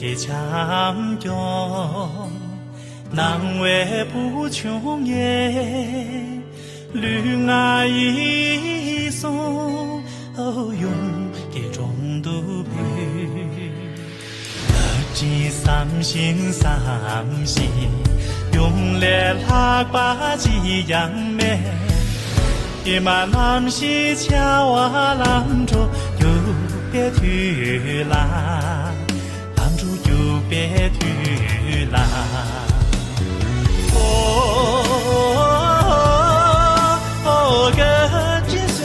给强调，难为不穷也，绿爱一送，用给中度配，只三心三心，用来拉把几样美。一马南西恰瓦兰州有别去啦，兰州有别去啦。哦，个只是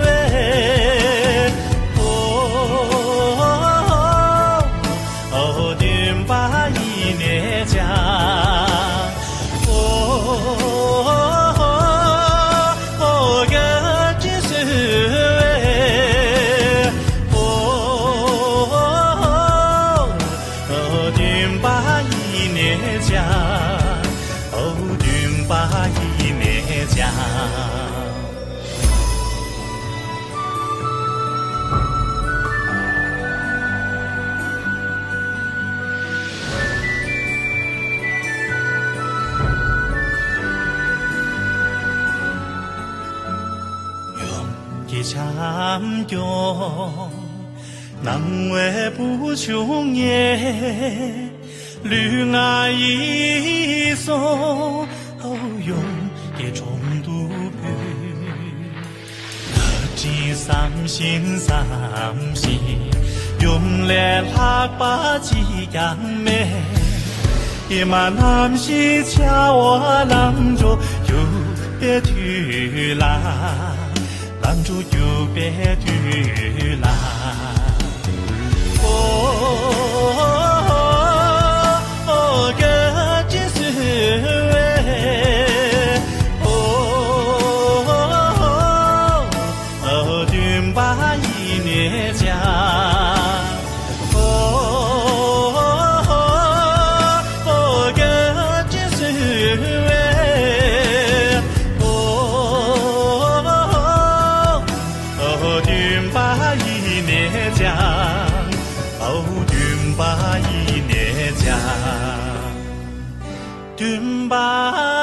为定把一年家。强调，难为不穷也，绿爱一送，用给中度配，只三心三心，用来拉把几样美，一马南西恰我兰州有别去啦。兰州有别去啦，个只是为定把一年家。tumba